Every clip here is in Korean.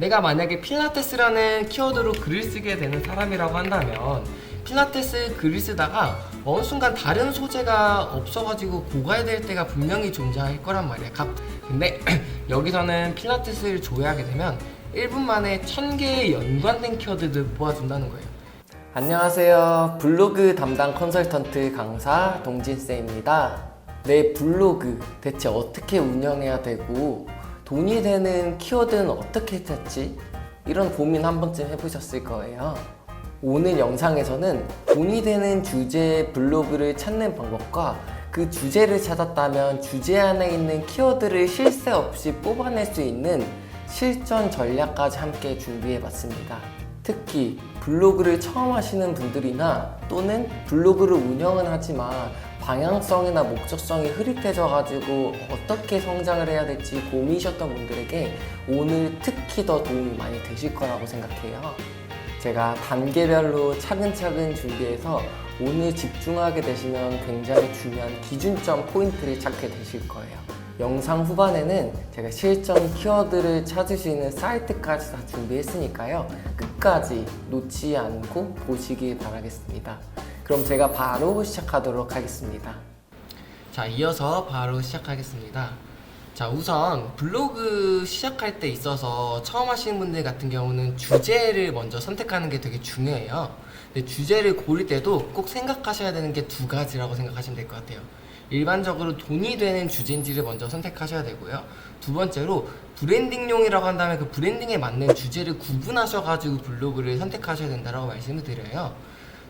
내가 만약에 필라테스라는 키워드로 글을 쓰게 되는 사람이라고 한다면 필라테스 글을 쓰다가 어느 순간 다른 소재가 없어가지고 고갈될 때가 분명히 존재할 거란 말이야. 근데 여기서는 필라테스를 조회하게 되면 1분 만에 1000개의 연관된 키워드를 뽑아준다는 거예요. 안녕하세요. 블로그 담당 컨설턴트 강사 동진쌤입니다. 내 블로그 대체 어떻게 운영해야 되고 돈이 되는 키워드는 어떻게 찾지? 이런 고민 한 번쯤 해보셨을 거예요. 오늘 영상에서는 돈이 되는 주제의 블로그를 찾는 방법과 그 주제를 찾았다면 주제 안에 있는 키워드를 쉴 새 없이 뽑아낼 수 있는 실전 전략까지 함께 준비해봤습니다. 특히 블로그를 처음 하시는 분들이나 또는 블로그를 운영은 하지만 방향성이나 목적성이 흐릿해져가지고 어떻게 성장을 해야 될지 고민이셨던 분들에게 오늘 특히 더 도움이 많이 되실 거라고 생각해요. 제가 단계별로 차근차근 준비해서 오늘 집중하게 되시면 굉장히 중요한 기준점 포인트를 찾게 되실 거예요. 영상 후반에는 제가 실전 키워드를 찾을 수 있는 사이트까지 다 준비했으니까요. 끝까지 놓치지 않고 보시길 바라겠습니다. 그럼 제가 바로 시작하도록 하겠습니다. 자, 이어서 바로 시작하겠습니다. 자, 우선 블로그 시작할 때 있어서 처음 하시는 분들 같은 경우는 주제를 먼저 선택하는 게 되게 중요해요. 근데 주제를 고를 때도 꼭 생각하셔야 되는 게 두 가지라고 생각하시면 될 것 같아요. 일반적으로 돈이 되는 주제인지를 먼저 선택하셔야 되고요. 두 번째로 브랜딩용이라고 한다면 그 브랜딩에 맞는 주제를 구분하셔가지고 블로그를 선택하셔야 된다고 말씀을 드려요.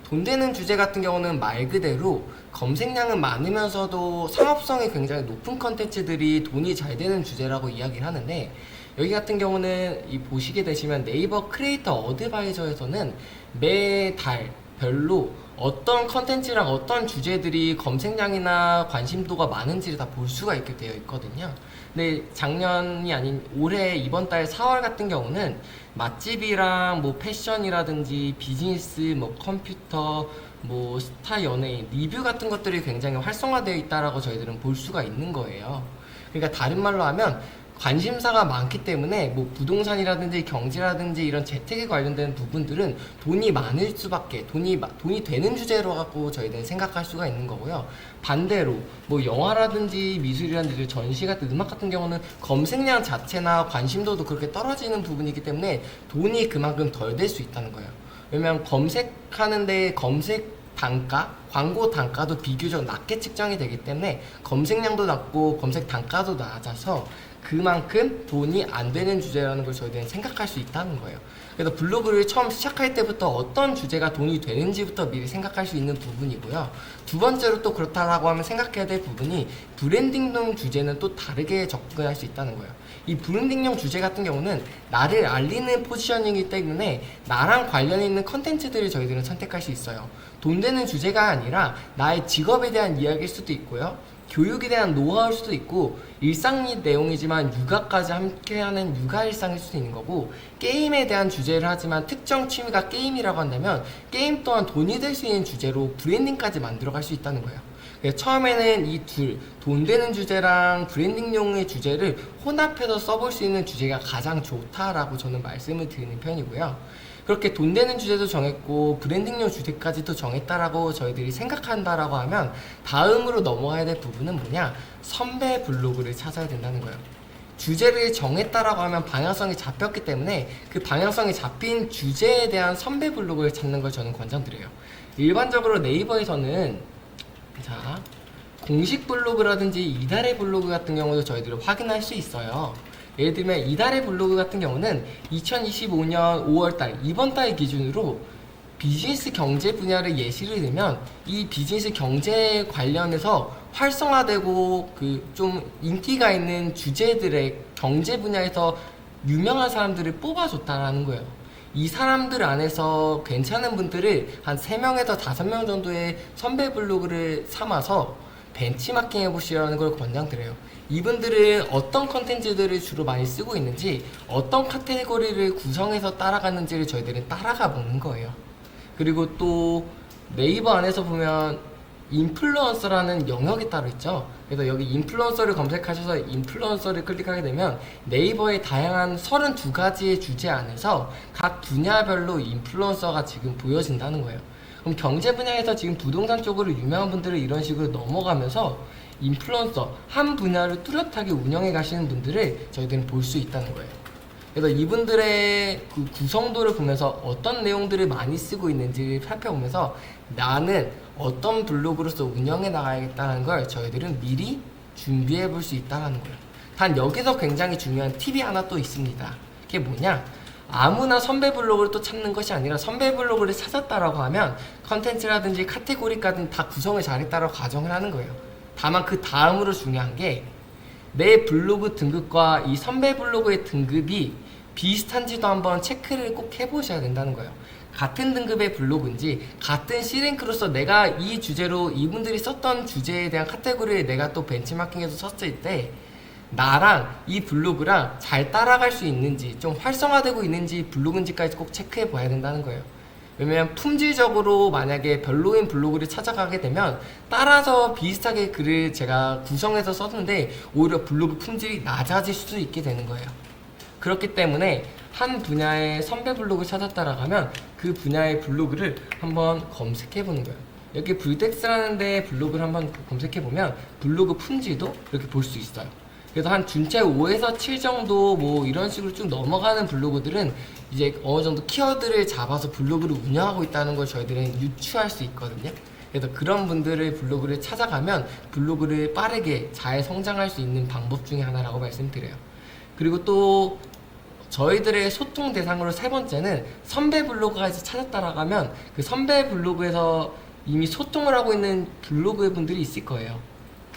돈 되는 주제 같은 경우는 말 그대로 검색량은 많으면서도 상업성이 굉장히 높은 컨텐츠들이 돈이 잘 되는 주제라고 이야기를 하는데, 여기 같은 경우는 보시게 되시면 네이버 크리에이터 어드바이저에서는 매달 별로 어떤 컨텐츠랑 어떤 주제들이 검색량이나 관심도가 많은지를 다 볼 수가 있게 되어 있거든요. 근데 작년이 아닌 올해 이번 달 4월 같은 경우는 맛집이랑 뭐 패션이라든지 비즈니스, 뭐 컴퓨터, 뭐 스타 연예인, 리뷰 같은 것들이 굉장히 활성화되어 있다라고 저희들은 볼 수가 있는 거예요. 그러니까 다른 말로 하면 관심사가 많기 때문에 뭐 부동산이라든지 경제라든지 이런 재테크에 관련된 부분들은 돈이 많을 수밖에, 돈이 되는 주제로 갖고 저희들은 생각할 수가 있는 거고요. 반대로 뭐 영화라든지 미술이라든지 전시 같은 음악 같은 경우는 검색량 자체나 관심도도 그렇게 떨어지는 부분이기 때문에 돈이 그만큼 덜 될 수 있다는 거예요. 왜냐면 검색하는데 검색 단가, 광고 단가도 비교적 낮게 측정이 되기 때문에 검색량도 낮고 검색 단가도 낮아서 그만큼 돈이 안 되는 주제라는 걸 저희들은 생각할 수 있다는 거예요. 그래서 블로그를 처음 시작할 때부터 어떤 주제가 돈이 되는지부터 미리 생각할 수 있는 부분이고요. 두 번째로 또 그렇다라고 하면 생각해야 될 부분이 브랜딩용 주제는 또 다르게 접근할 수 있다는 거예요. 이 브랜딩용 주제 같은 경우는 나를 알리는 포지셔닝이기 때문에 나랑 관련 있는 컨텐츠들을 저희들은 선택할 수 있어요. 돈 되는 주제가 아니라 나의 직업에 대한 이야기일 수도 있고요. 교육에 대한 노하우일 수도 있고, 일상 내용이지만 육아까지 함께하는 육아 일상일 수도 있는 거고, 게임에 대한 주제를 하지만 특정 취미가 게임이라고 한다면 게임 또한 돈이 될 수 있는 주제로 브랜딩까지 만들어갈 수 있다는 거예요. 그래서 처음에는 이 돈 되는 주제랑 브랜딩용의 주제를 혼합해서 써볼 수 있는 주제가 가장 좋다라고 저는 말씀을 드리는 편이고요. 그렇게 돈 되는 주제도 정했고 브랜딩용 주제까지도 정했다라고 저희들이 생각한다라고 하면 다음으로 넘어가야 될 부분은 뭐냐? 선배 블로그를 찾아야 된다는 거예요. 주제를 정했다라고 하면 방향성이 잡혔기 때문에 그 방향성이 잡힌 주제에 대한 선배 블로그를 찾는 걸 저는 권장드려요. 일반적으로 네이버에서는 자, 공식 블로그라든지 이달의 블로그 같은 경우도 저희들이 확인할 수 있어요. 예를 들면 이달의 블로그 같은 경우는 2025년 5월달 이번 달 기준으로 비즈니스 경제 분야를 예시를 들면 이 비즈니스 경제 관련해서 활성화되고 그 좀 인기가 있는 주제들의 경제 분야에서 유명한 사람들을 뽑아줬다라는 거예요. 이 사람들 안에서 괜찮은 분들을 한 3명에서 5명 정도의 선배 블로그를 삼아서 벤치마킹 해보시라는 걸 권장드려요. 이분들은 어떤 컨텐츠들을 주로 많이 쓰고 있는지, 어떤 카테고리를 구성해서 따라가는지를 저희들은 따라가 보는 거예요. 그리고 또 네이버 안에서 보면 인플루언서라는 영역이 따로 있죠. 그래서 여기 인플루언서를 검색하셔서 인플루언서를 클릭하게 되면 네이버의 다양한 32가지의 주제 안에서 각 분야별로 인플루언서가 지금 보여진다는 거예요. 그럼 경제 분야에서 지금 부동산 쪽으로 유명한 분들을 이런 식으로 넘어가면서 인플루언서 한 분야를 뚜렷하게 운영해 가시는 분들을 저희들은 볼 수 있다는 거예요. 그래서 이분들의 그 구성도를 보면서 어떤 내용들을 많이 쓰고 있는지 살펴보면서 나는 어떤 블로그로서 운영해 나가야겠다는 걸 저희들은 미리 준비해 볼 수 있다는 거예요. 단 여기서 굉장히 중요한 팁이 하나 또 있습니다. 그게 뭐냐? 아무나 선배 블로그를 또 찾는 것이 아니라 선배 블로그를 찾았다라고 하면 컨텐츠라든지 카테고리까지 다 구성을 잘했다라고 가정을 하는 거예요. 다만 그 다음으로 중요한 게 내 블로그 등급과 이 선배 블로그의 등급이 비슷한지도 한번 체크를 꼭 해보셔야 된다는 거예요. 같은 등급의 블로그인지 같은 C랭크로서 내가 이 주제로 이분들이 썼던 주제에 대한 카테고리를 내가 또 벤치마킹해서 썼을 때 나랑 이 블로그랑 잘 따라갈 수 있는지 좀 활성화되고 있는지 블로그인지까지 꼭 체크해 봐야 된다는 거예요. 왜냐면 품질적으로 만약에 별로인 블로그를 찾아가게 되면 따라서 비슷하게 글을 제가 구성해서 썼는데 오히려 블로그 품질이 낮아질 수도 있게 되는 거예요. 그렇기 때문에 한 분야의 선배 블로그 찾았다라고 하면 그 분야의 블로그를 한번 검색해 보는 거예요. 여기 불텍스라는 데 블로그를 한번 검색해 보면 블로그 품질도 이렇게 볼 수 있어요. 그래서 한 준체 5에서 7 정도 뭐 이런 식으로 쭉 넘어가는 블로그들은 이제 어느 정도 키워드를 잡아서 블로그를 운영하고 있다는 걸 저희들은 유추할 수 있거든요. 그래서 그런 분들의 블로그를 찾아가면 블로그를 빠르게 잘 성장할 수 있는 방법 중에 하나라고 말씀드려요. 그리고 또 저희들의 소통 대상으로 세 번째는 선배 블로그까지 찾았다라고 하면 그 선배 블로그에서 이미 소통을 하고 있는 블로그의 분들이 있을 거예요.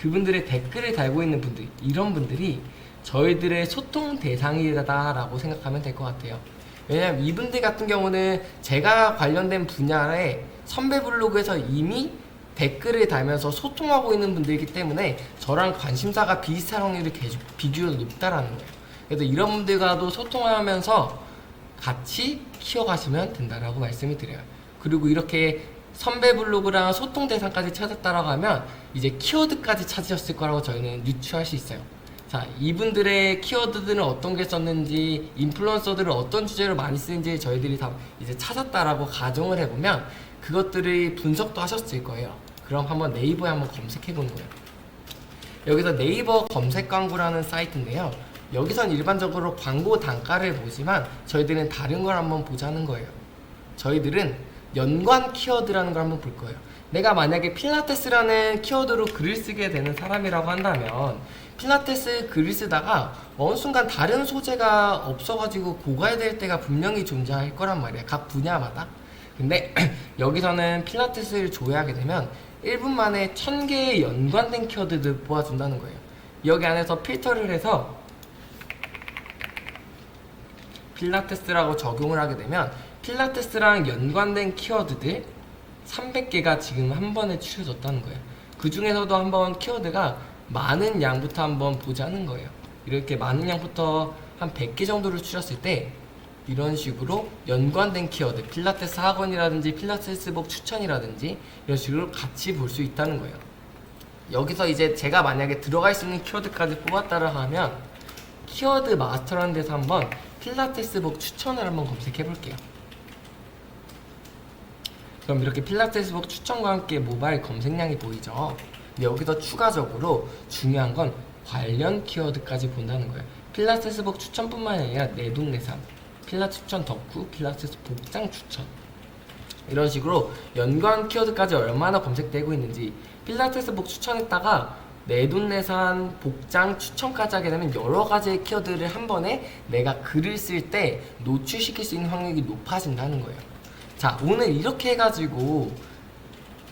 그분들의 댓글을 달고 있는 분들, 이런 분들이 저희들의 소통 대상이다라고 생각하면 될 것 같아요. 왜냐하면 이분들 같은 경우는 제가 관련된 분야의 선배 블로그에서 이미 댓글을 달면서 소통하고 있는 분들이기 때문에 저랑 관심사가 비슷할 확률이 비교적 높다라는 거예요. 그래서 이런 분들과도 소통하면서 같이 키워가시면 된다라고 말씀을 드려요. 그리고 이렇게 선배 블로그랑 소통 대상까지 찾았다라고 하면 이제 키워드까지 찾으셨을 거라고 저희는 유추할 수 있어요. 자, 이분들의 키워드들은 어떤 게 썼는지, 인플루언서들은 어떤 주제를 많이 쓰는지 저희들이 다 이제 찾았다라고 가정을 해보면 그것들을 분석도 하셨을 거예요. 그럼 한번 네이버에 한번 검색해 보는 거예요. 여기서 네이버 검색 광고라는 사이트인데요. 여기선 일반적으로 광고 단가를 보지만 저희들은 다른 걸 한번 보자는 거예요. 저희들은 연관 키워드라는 걸 한번 볼 거예요. 내가 만약에 필라테스라는 키워드로 글을 쓰게 되는 사람이라고 한다면 필라테스 글을 쓰다가 어느 순간 다른 소재가 없어가지고 고갈될 때가 분명히 존재할 거란 말이야. 각 분야마다. 근데 여기서는 필라테스를 조회하게 되면 1분 만에 1000개의 연관된 키워드를 뽑아준다는 거예요. 여기 안에서 필터를 해서 필라테스라고 적용을 하게 되면 필라테스랑 연관된 키워드들 300개가 지금 한 번에 추려졌다는 거예요. 그 중에서도 한번 키워드가 많은 양부터 한번 보자는 거예요. 이렇게 많은 양부터 한 100개 정도를 추렸을 때 이런 식으로 연관된 키워드, 필라테스 학원이라든지 필라테스복 추천이라든지 이런 식으로 같이 볼 수 있다는 거예요. 여기서 이제 제가 만약에 들어갈 수 있는 키워드까지 뽑았다라 하면 키워드 마스터라는 데서 한번 필라테스복 추천을 한번 검색해 볼게요. 그럼 이렇게 필라테스복 추천과 함께 모바일 검색량이 보이죠. 근데 여기서 추가적으로 중요한 건 관련 키워드까지 본다는 거예요. 필라테스복 추천뿐만 아니라 내돈내산, 필라테스 추천 덕후, 필라테스 복장 추천 이런 식으로 연관 키워드까지 얼마나 검색되고 있는지 필라테스복 추천했다가 내돈내산, 복장 추천까지 하게 되면 여러 가지의 키워드를 한 번에 내가 글을 쓸 때 노출시킬 수 있는 확률이 높아진다는 거예요. 자, 오늘 이렇게 해가지고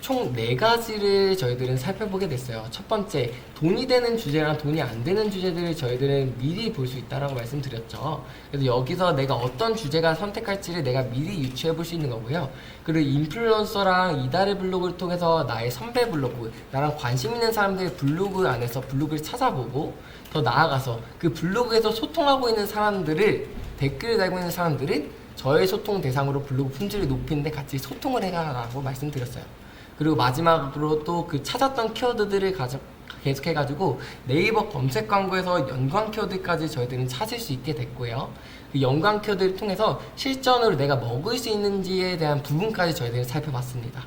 총 4가지를 저희들은 살펴보게 됐어요. 첫 번째, 돈이 되는 주제랑 돈이 안 되는 주제들을 저희들은 미리 볼 수 있다라고 말씀드렸죠. 그래서 여기서 내가 어떤 주제가 선택할지를 내가 미리 유추해 볼 수 있는 거고요. 그리고 인플루언서랑 이달의 블로그를 통해서 나의 선배 블로그, 나랑 관심 있는 사람들의 블로그 안에서 블로그를 찾아보고 더 나아가서 그 블로그에서 소통하고 있는 사람들을, 댓글을 달고 있는 사람들은 저의 소통 대상으로 블로그 품질을 높이는데 같이 소통을 해가라고 말씀드렸어요. 그리고 마지막으로 또 그 찾았던 키워드들을 계속해가지고 네이버 검색 광고에서 연관 키워드까지 저희들은 찾을 수 있게 됐고요. 그 연관 키워드를 통해서 실전으로 내가 먹을 수 있는지에 대한 부분까지 저희들은 살펴봤습니다.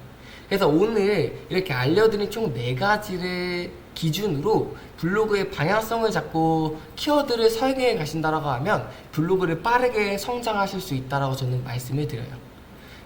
그래서 오늘 이렇게 알려드린 총 4가지를 기준으로 블로그의 방향성을 잡고 키워드를 설계해 가신다라고 하면 블로그를 빠르게 성장하실 수 있다라고 저는 말씀을 드려요.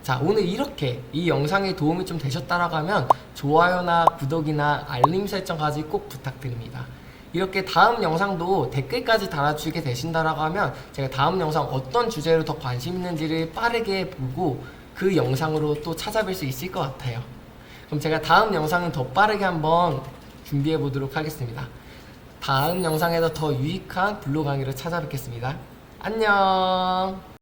자, 오늘 이렇게 이 영상에 도움이 좀 되셨다라고 하면 좋아요나 구독이나 알림 설정까지 꼭 부탁드립니다. 이렇게 다음 영상도 댓글까지 달아주게 되신다라고 하면 제가 다음 영상 어떤 주제로 더 관심 있는지를 빠르게 보고 그 영상으로 또 찾아뵐 수 있을 것 같아요. 그럼 제가 다음 영상은 더 빠르게 한번 준비해 보도록 하겠습니다. 다음 영상에서 더 유익한 블로그 강의로 찾아뵙겠습니다. 안녕.